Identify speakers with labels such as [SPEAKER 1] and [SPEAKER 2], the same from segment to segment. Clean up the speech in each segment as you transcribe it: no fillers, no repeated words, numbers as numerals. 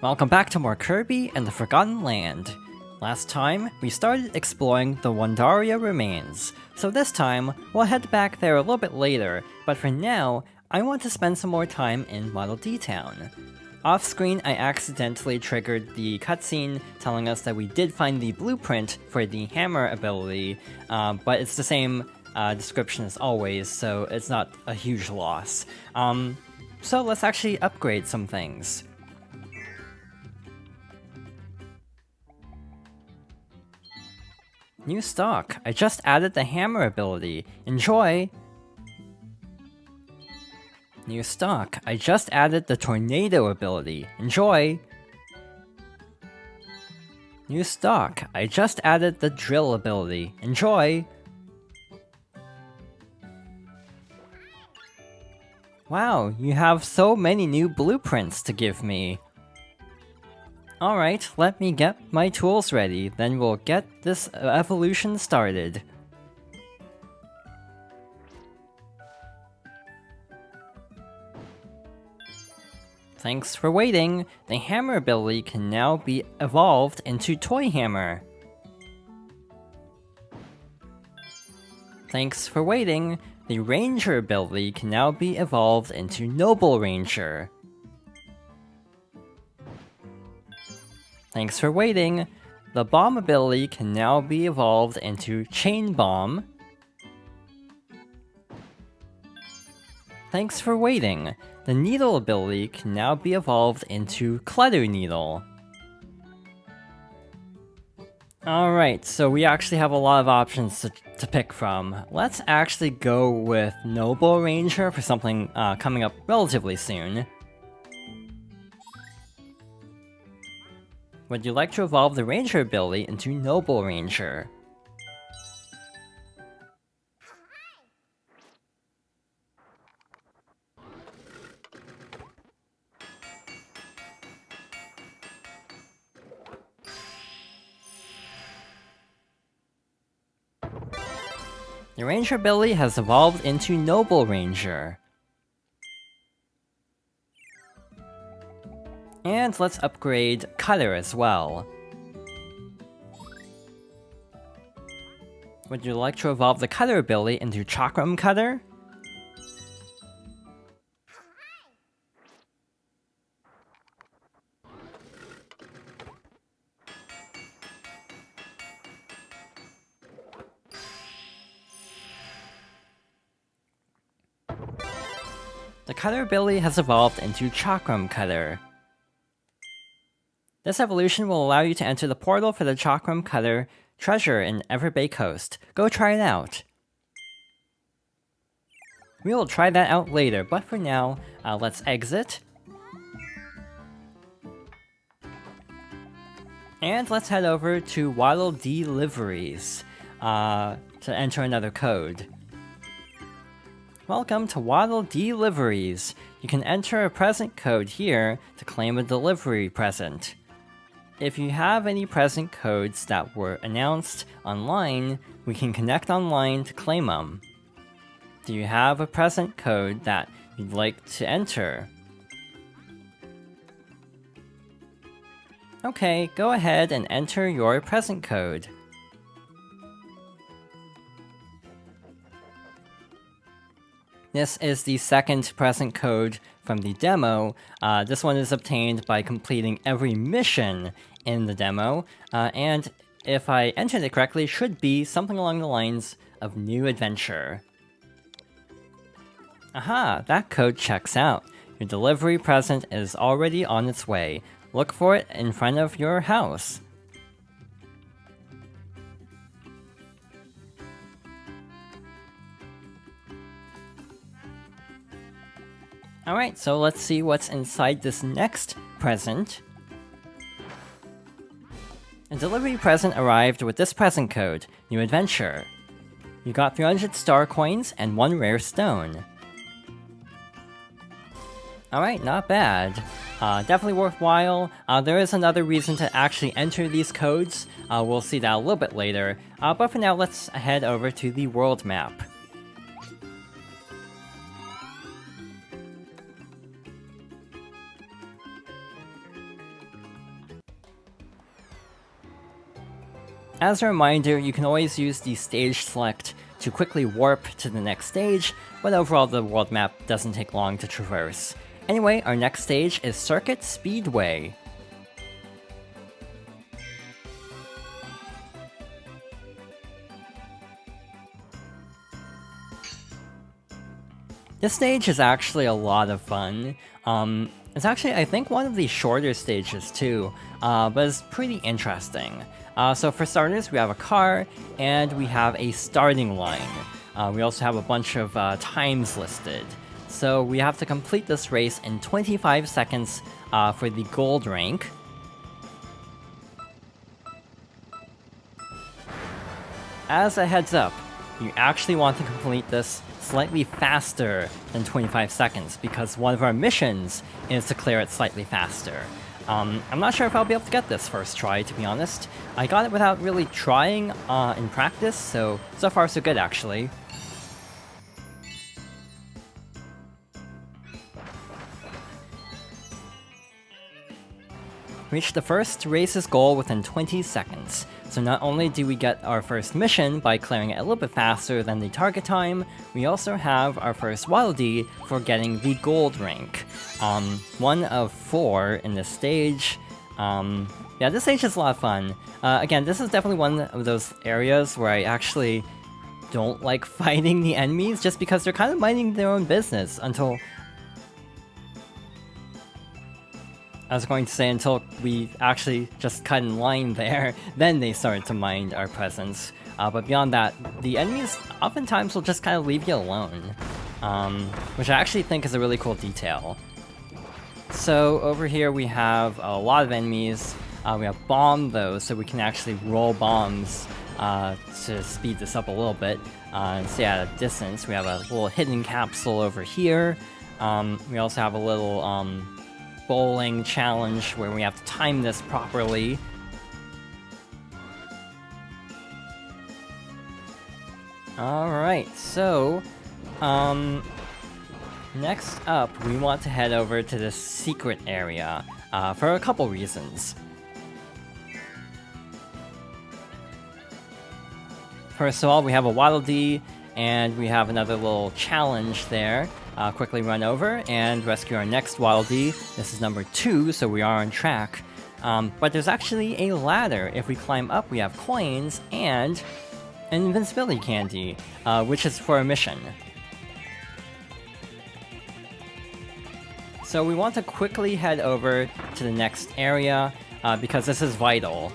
[SPEAKER 1] Welcome back to more Kirby and the Forgotten Land. Last time, we started exploring the Wondaria Remains, so this time, we'll head back there a little bit later, but for now, I want to spend some more time in Model D Town. Off-screen, I accidentally triggered the cutscene telling us that we did find the blueprint for the hammer ability, but it's the same description as always, so it's not a huge loss. So let's actually upgrade some things. New stock. I just added the hammer ability. Enjoy! New stock. I just added the tornado ability. Enjoy! New stock. I just added the drill ability. Enjoy! Wow, you have so many new blueprints to give me. Alright, let me get my tools ready, then we'll get this evolution started. Thanks for waiting. The hammer ability can now be evolved into Toy Hammer. Thanks for waiting. The Ranger ability can now be evolved into Noble Ranger. Thanks for waiting. The Bomb ability can now be evolved into Chain Bomb. Thanks for waiting. The Needle ability can now be evolved into Clutter Needle. Alright, so we actually have a lot of options to pick from. Let's actually go with Noble Ranger for something coming up relatively soon. Would you like to evolve the Ranger ability into Noble Ranger? The Ranger ability has evolved into Noble Ranger. And let's upgrade Cutter as well. Would you like to evolve the Cutter ability into Chakram Cutter? The Cutter ability has evolved into Chakram Cutter. This evolution will allow you to enter the portal for the Chakram Cutter treasure in Everbay Coast. Go try it out! We will try that out later, but for now, let's exit. And let's head over to Waddle Deliveries to enter another code. Welcome to Waddle Deliveries. You can enter a present code here to claim a delivery present. If you have any present codes that were announced online, we can connect online to claim them. Do you have a present code that you'd like to enter? Okay, go ahead and enter your present code. This is the second present code from the demo. This one is obtained by completing every mission in the demo, and if I entered it correctly, should be something along the lines of New Adventure. Aha, that code checks out. Your delivery present is already on its way. Look for it in front of your house. Alright, so let's see what's inside this next present. A delivery present arrived with this present code, New Adventure. You got 300 star coins and 1 rare stone. Alright, not bad. Definitely worthwhile. There is another reason to actually enter these codes. We'll see that a little bit later. But for now, let's head over to the world map. As a reminder, you can always use the stage select to quickly warp to the next stage, but overall the world map doesn't take long to traverse. Anyway, our next stage is Circuit Speedway. This stage is actually a lot of fun. It's actually, I think, one of the shorter stages too, but it's pretty interesting. So for starters, we have a car, and we have a starting line. We also have a bunch of times listed. So we have to complete this race in 25 seconds for the gold rank. As a heads up, you actually want to complete this slightly faster than 25 seconds, because one of our missions is to clear it slightly faster. I'm not sure if I'll be able to get this first try, to be honest. I got it without really trying in practice, so far so good actually. Reach the first race's goal within 20 seconds. So not only do we get our first mission by clearing it a little bit faster than the target time, we also have our first Waddle Dee for getting the gold rank. 1 of 4 in this stage. Yeah, this stage is a lot of fun. Again, this is definitely one of those areas where I actually don't like fighting the enemies, just because they're kind of minding their own business until... I was going to say until we actually just cut in line there, then they started to mind our presence. But beyond that, the enemies oftentimes will just kind of leave you alone, which I actually think is a really cool detail. So over here we have a lot of enemies. We have bomb though, so we can actually roll bombs to speed this up a little bit and stay at a distance. We have a little hidden capsule over here. We also have a little bowling challenge where we have to time this properly. Alright, so next up we want to head over to this secret area for a couple reasons. First of all, we have a Waddle Dee, and we have another little challenge there. Quickly run over and rescue our next Waddle Dee. This is number 2, so we are on track. But there's actually a ladder. If we climb up, we have coins and an invincibility candy, which is for a mission. So we want to quickly head over to the next area, because this is vital.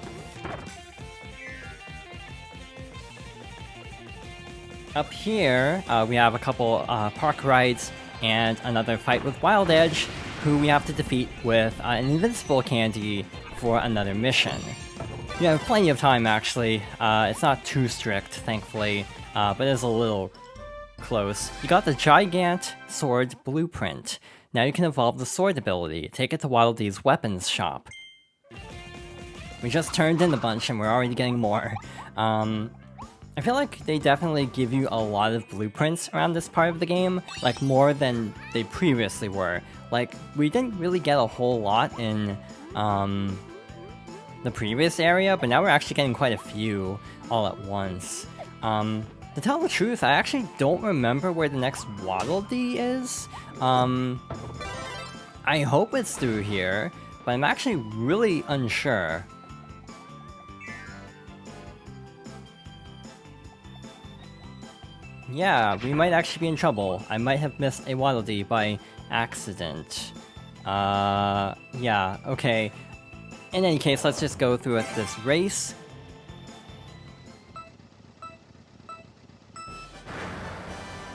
[SPEAKER 1] Up here, we have a couple park rides and another fight with Wild Edge, who we have to defeat with an invincible candy for another mission. You have plenty of time, actually. It's not too strict, thankfully, but it is a little close. You got the Gigant Sword Blueprint. Now you can evolve the sword ability. Take it to Waddle Dee's weapons shop. We just turned in a bunch and we're already getting more. I feel like they definitely give you a lot of blueprints around this part of the game, like more than they previously were. Like, we didn't really get a whole lot in the previous area, but now we're actually getting quite a few all at once. To tell the truth, I actually don't remember where the next Waddle Dee is. I hope it's through here, but I'm actually really unsure. Yeah, we might actually be in trouble. I might have missed a Waddle Dee by accident. Yeah, okay. In any case, let's just go through with this race.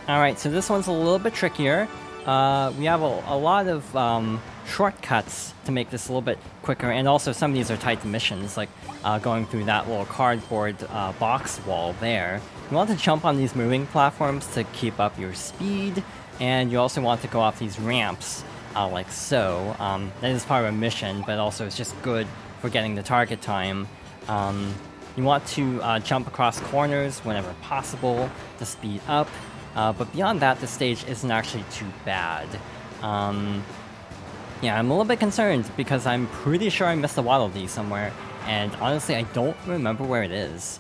[SPEAKER 1] Alright, so this one's a little bit trickier. We have a lot of shortcuts to make this a little bit quicker, and also some of these are tight missions, like going through that little cardboard box wall there. You want to jump on these moving platforms to keep up your speed, and you also want to go off these ramps, like so. That is part of a mission, but also it's just good for getting the target time. You want to jump across corners whenever possible to speed up, but beyond that, the stage isn't actually too bad. Yeah, I'm a little bit concerned because I'm pretty sure I missed a Waddle Dee somewhere, and honestly, I don't remember where it is.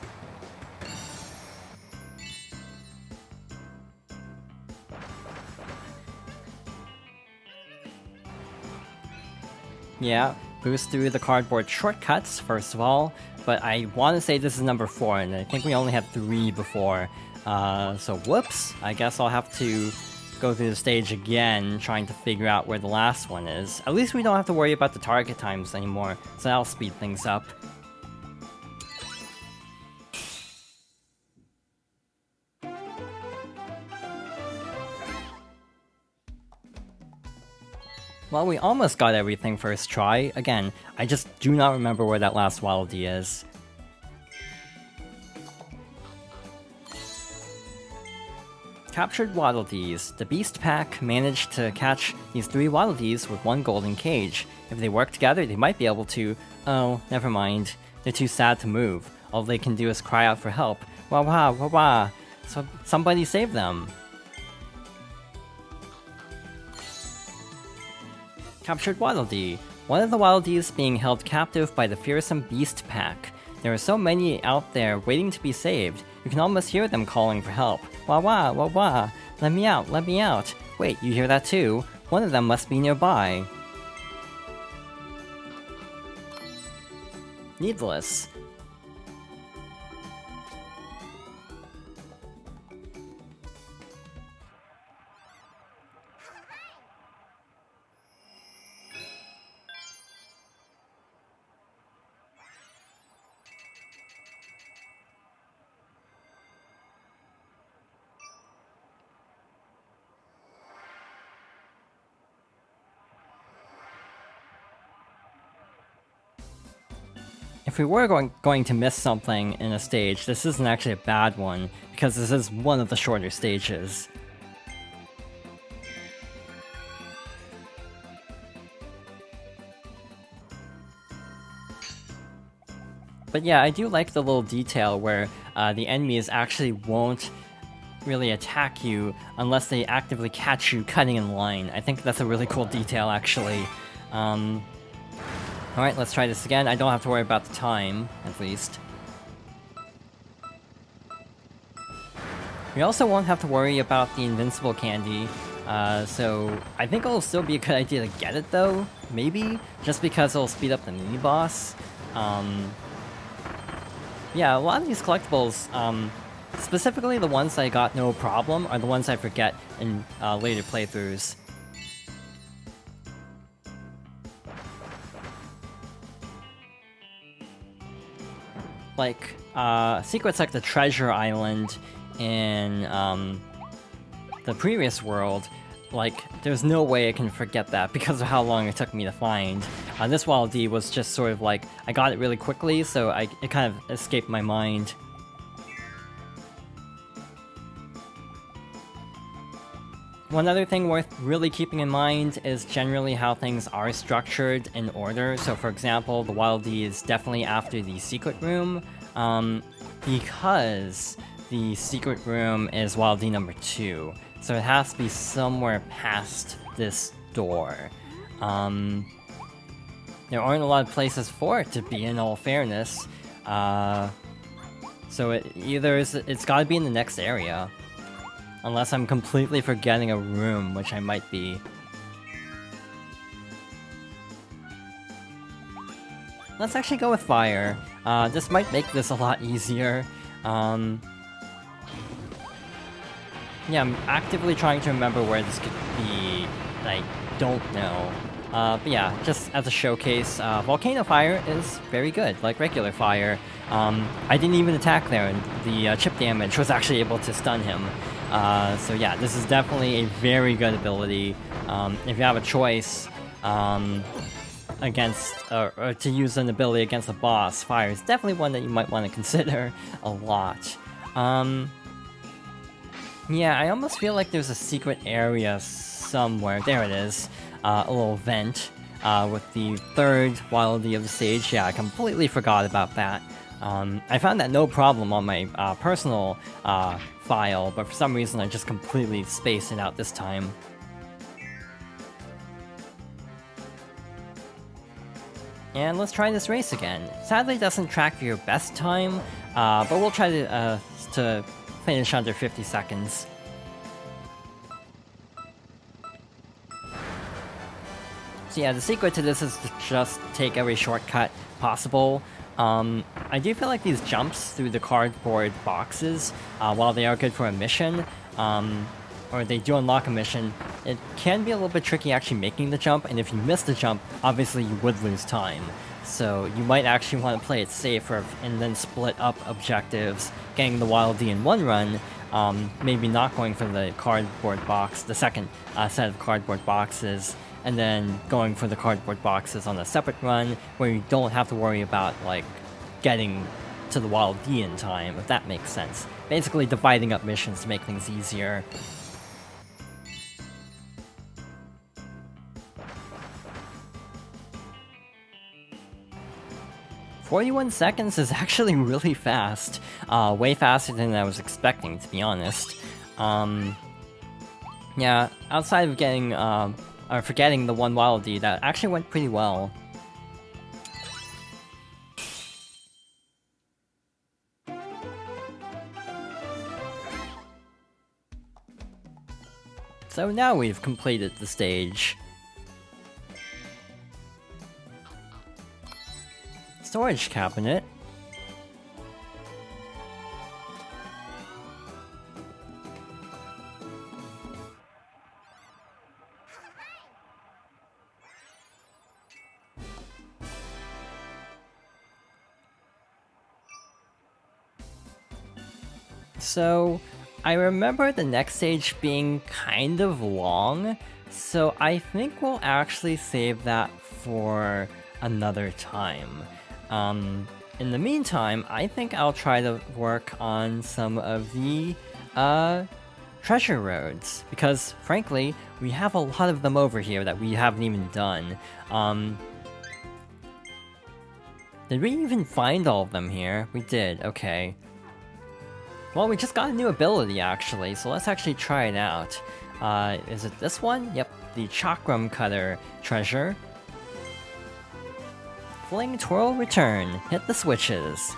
[SPEAKER 1] Yeah, boost through the cardboard shortcuts, first of all, but I want to say this is number 4, and I think we only had 3 before. So whoops, I guess I'll have to go through the stage again, trying to figure out where the last one is. At least we don't have to worry about the target times anymore, so that'll speed things up. Well, we almost got everything first try. Again, I just do not remember where that last Waddle Dee is. Captured Waddle Dees. The Beast Pack managed to catch these 3 Waddle Dees with 1 golden cage. If they work together, they might be able to... Oh, never mind. They're too sad to move. All they can do is cry out for help. Wah wah wah wah. So somebody save them. Captured Waddle Dee. One of the Waddle Dees being held captive by the fearsome Beast Pack. There are so many out there waiting to be saved. You can almost hear them calling for help. Wah wah, wah wah. Let me out, let me out. Wait, you hear that too? One of them must be nearby. Needless. If we were going to miss something in a stage, this isn't actually a bad one, because this is one of the shorter stages. But yeah, I do like the little detail where the enemies actually won't really attack you unless they actively catch you cutting in line. I think that's a really cool detail, actually. Alright, let's try this again. I don't have to worry about the time, at least. We also won't have to worry about the invincible candy, so I think it'll still be a good idea to get it, though, maybe? Just because it'll speed up the mini-boss. Yeah, a lot of these collectibles, specifically the ones I got no problem, are the ones I forget in later playthroughs. Like, secrets like the Treasure Island in the previous world, like, there's no way I can forget that because of how long it took me to find. This Waddle Dee was just sort of like, I got it really quickly, so it kind of escaped my mind. One other thing worth really keeping in mind is generally how things are structured in order. So for example, the Waddle Dee is definitely after the secret room, because the secret room is Waddle Dee number 2. So it has to be somewhere past this door. There aren't a lot of places for it to be, in all fairness. So it's gotta be in the next area. Unless I'm completely forgetting a room, which I might be. Let's actually go with fire. This might make this a lot easier. Yeah, I'm actively trying to remember where this could be. I don't know. But yeah, just as a showcase, Volcano Fire is very good, like regular fire. I didn't even attack there, and the chip damage was actually able to stun him. So yeah, this is definitely a very good ability. If you have a choice against, or to use an ability against a boss, fire is definitely one that you might want to consider a lot. Yeah, I almost feel like there's a secret area somewhere. There it is. A little vent with the 3rd Waddle Dee of the stage. Yeah, I completely forgot about that. I found that no problem on my personal file, but for some reason I just completely spaced it out this time. And let's try this race again. Sadly, it doesn't track for your best time, but we'll try to finish under 50 seconds. So yeah, the secret to this is to just take every shortcut possible. I do feel like these jumps through the cardboard boxes, while they are good for a mission, or they do unlock a mission, it can be a little bit tricky actually making the jump, and if you miss the jump, obviously you would lose time. So you might actually want to play it safer and then split up objectives, getting the Wild D in one run, maybe not going for the cardboard box, the second set of cardboard boxes, and then going for the cardboard boxes on a separate run, where you don't have to worry about, like, getting to the Wild D in time, if that makes sense. Basically dividing up missions to make things easier. "41 seconds is actually really fast. Way faster than I was expecting, to be honest. Yeah, outside of getting, or forgetting the one Wild D, that actually went pretty well. So now we've completed the stage. Storage cabinet. So, I remember the next stage being kind of long, so I think we'll actually save that for another time. In the meantime, I think I'll try to work on some of the, treasure roads, because, frankly, we have a lot of them over here that we haven't even done. Did we even find all of them here? We did, okay. Well, we just got a new ability, actually, so let's actually try it out. Is it this one? Yep, the Chakram Cutter treasure. Fling, twirl, return. Hit the switches.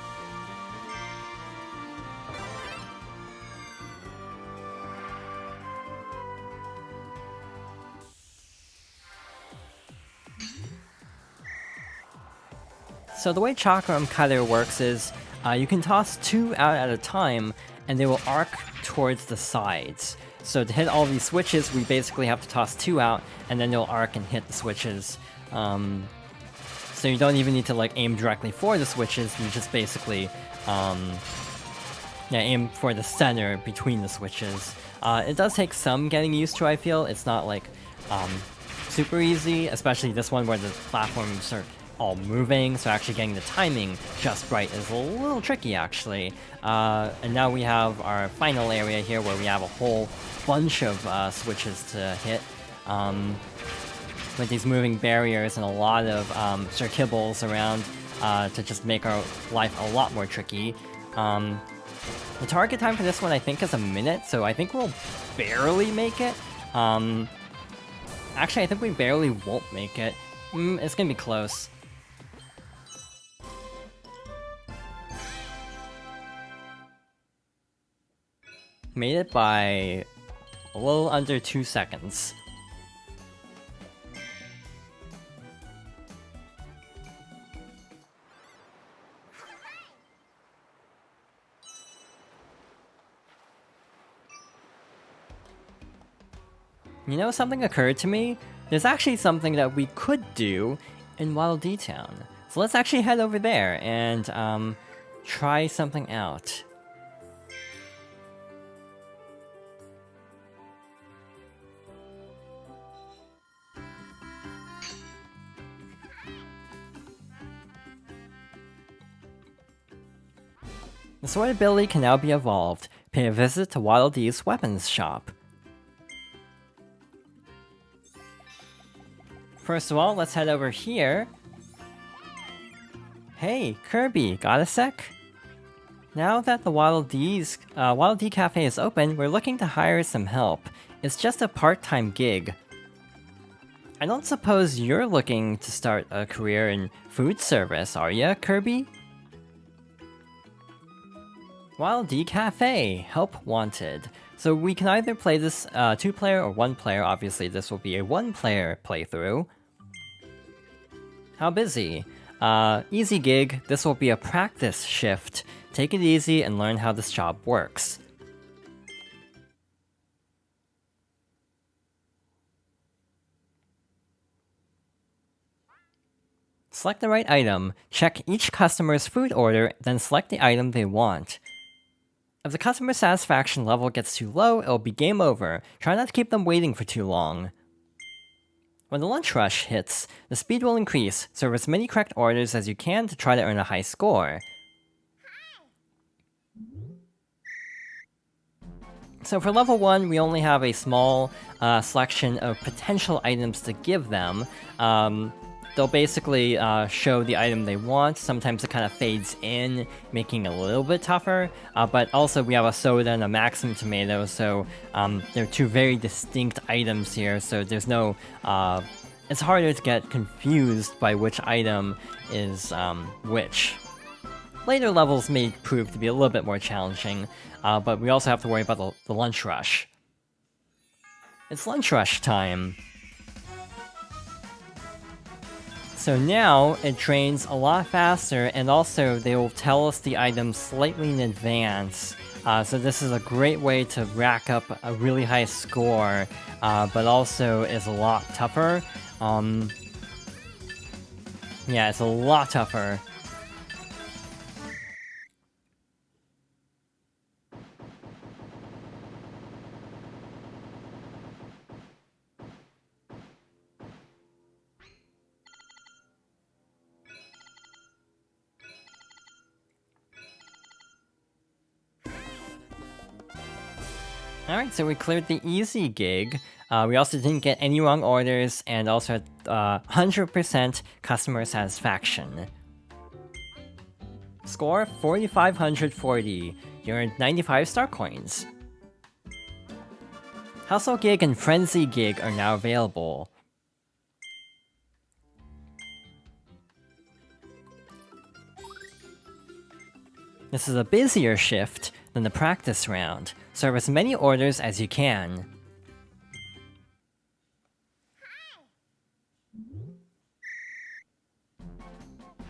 [SPEAKER 1] So the way Chakram Cutter works is, you can toss 2 out at a time, and they will arc towards the sides. So to hit all these switches, we basically have to toss 2 out, and then they'll arc and hit the switches. So you don't even need to, like, aim directly for the switches, you just basically, aim for the center between the switches. It does take some getting used to, I feel. It's not, like, super easy, especially this one where the platforms are all moving, so actually getting the timing just right is a little tricky, actually. And now we have our final area here where we have a whole bunch of switches to hit, with these moving barriers and a lot of Sir Kibbles around to just make our life a lot more tricky. The target time for this one I think is a minute, so I think we'll barely make it. Actually, I think we barely won't make it. It's gonna be close. Made it by a little under 2 seconds. You know, something occurred to me? There's actually something that we could do in Wild D Town. So let's actually head over there and try something out. The sword ability can now be evolved. Pay a visit to Wild D's weapons shop. First of all, let's head over here. Hey, Kirby, got a sec? Now that the Wild D Cafe is open, we're looking to hire some help. It's just a part-time gig. I don't suppose you're looking to start a career in food service, are ya, Kirby? Wild D Cafe, help wanted. So we can either play this 2-player or 1-player. Obviously, this will be a 1-player playthrough. How busy? Easy gig. This will be a practice shift. Take it easy and learn how this job works. Select the right item. Check each customer's food order, then select the item they want. If the customer satisfaction level gets too low, it'll be game over. Try not to keep them waiting for too long. When the lunch rush hits, the speed will increase. Serve as many correct orders as you can to try to earn a high score. So for level 1, we only have a small selection of potential items to give them. They'll basically show the item they want. Sometimes it kind of fades in, making it a little bit tougher. But also we have a soda and a Maxim tomato, so they're two very distinct items here, so there's no... it's harder to get confused by which item is which. Later levels may prove to be a little bit more challenging, but we also have to worry about the lunch rush. It's lunch rush time! So now, it trains a lot faster, and also they will tell us the items slightly in advance. So this is a great way to rack up a really high score, but also is a lot tougher. Yeah, it's a lot tougher. Alright, so we cleared the easy gig. We also didn't get any wrong orders, and also had 100% customer satisfaction. Score 4,540. You earned 95 star coins. Hustle gig and frenzy gig are now available. This is a busier shift than the practice round. Serve as many orders as you can.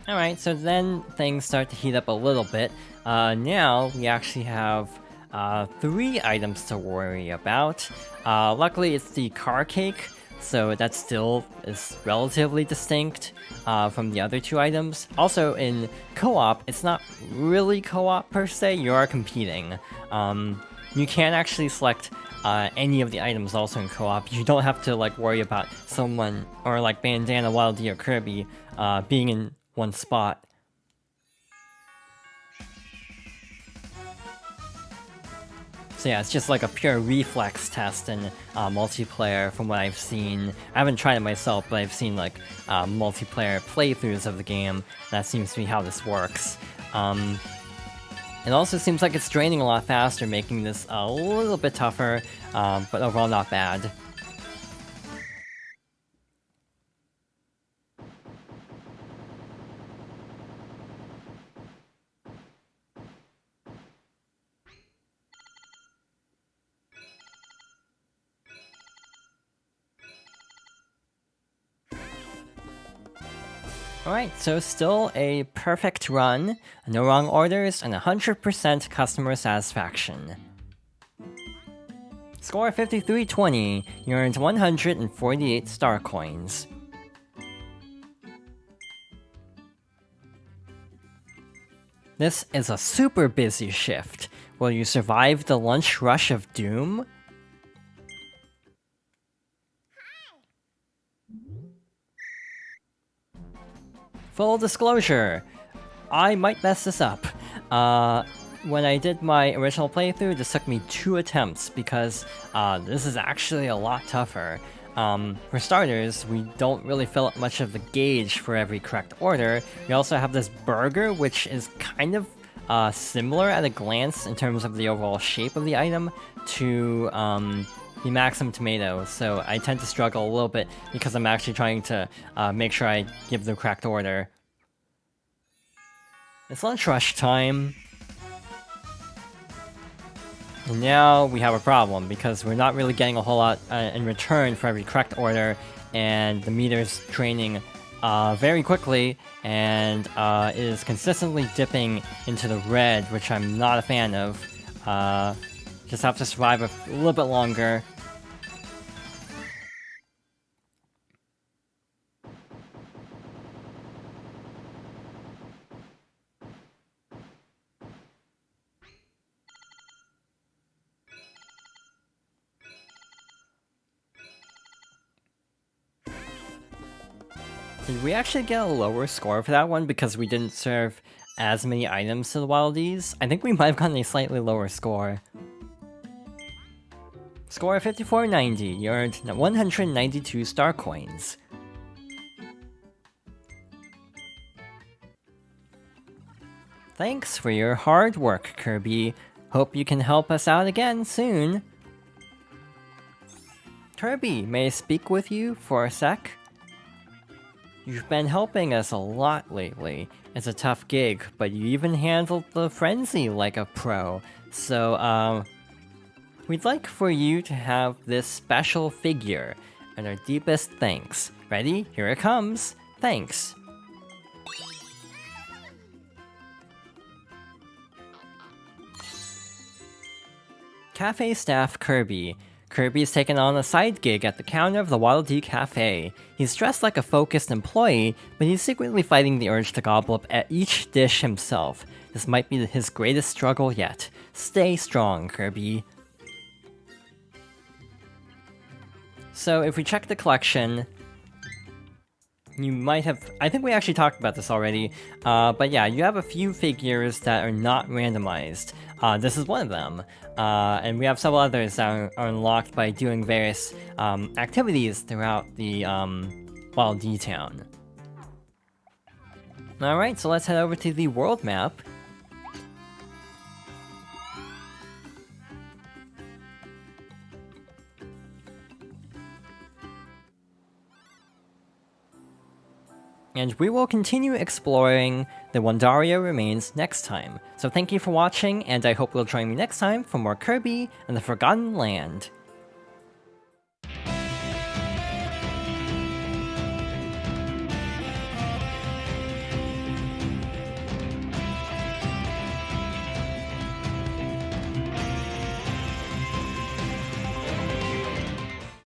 [SPEAKER 1] Alright, so then things start to heat up a little bit. Now we actually have 3 items to worry about. Luckily it's the car cake, so that still is relatively distinct from the other 2 items. Also in co-op, it's not really co-op per se, you are competing. You can actually select any of the items also in co-op. You don't have to like worry about someone, or like Bandana, Wild D, or Kirby being in one spot. So yeah, it's just like a pure reflex test in multiplayer from what I've seen. I haven't tried it myself, but I've seen like multiplayer playthroughs of the game. That seems to be how this works. It also seems like it's draining a lot faster, making this a little bit tougher, but overall not bad. Alright, so still a perfect run, no wrong orders, and 100% customer satisfaction. Score 5320, you earned 148 star coins. This is a super busy shift. Will you survive the lunch rush of doom? Full disclosure, I might mess this up. When I did my original playthrough, this took me 2 attempts because this is actually a lot tougher. For starters, we don't really fill up much of the gauge for every correct order. We also have this burger, which is kind of similar at a glance in terms of the overall shape of the item to the Maxim Tomato, so I tend to struggle a little bit because I'm actually trying to make sure I give the correct order. It's lunch rush time. And now we have a problem, because we're not really getting a whole lot in return for every correct order, and the meter's draining very quickly, and is consistently dipping into the red, which I'm not a fan of. Just have to survive a little bit longer. Did we actually get a lower score for that one because we didn't serve as many items to the Wildies? I think we might have gotten a slightly lower score. Score 5490, you earned 192 star coins. Thanks for your hard work, Kirby. Hope you can help us out again soon. Kirby, may I speak with you for a sec? You've been helping us a lot lately. It's a tough gig, but you even handled the frenzy like a pro. So, we'd like for you to have this special figure, and our deepest thanks. Ready? Here it comes. Thanks. Cafe staff Kirby. Kirby's taken on a side gig at the counter of the Waddle Dee Cafe. He's dressed like a focused employee, but he's secretly fighting the urge to gobble up at each dish himself. This might be his greatest struggle yet. Stay strong, Kirby. So if we check the collection, you might have... I think we actually talked about this already, but yeah, you have a few figures that are not randomized. This is one of them, and we have several others that are unlocked by doing various activities throughout the Waddle Dee town. Alright, so let's head over to the world map. And we will continue exploring the Wondaria Remains next time. So thank you for watching, and I hope you'll join me next time for more Kirby and the Forgotten Land.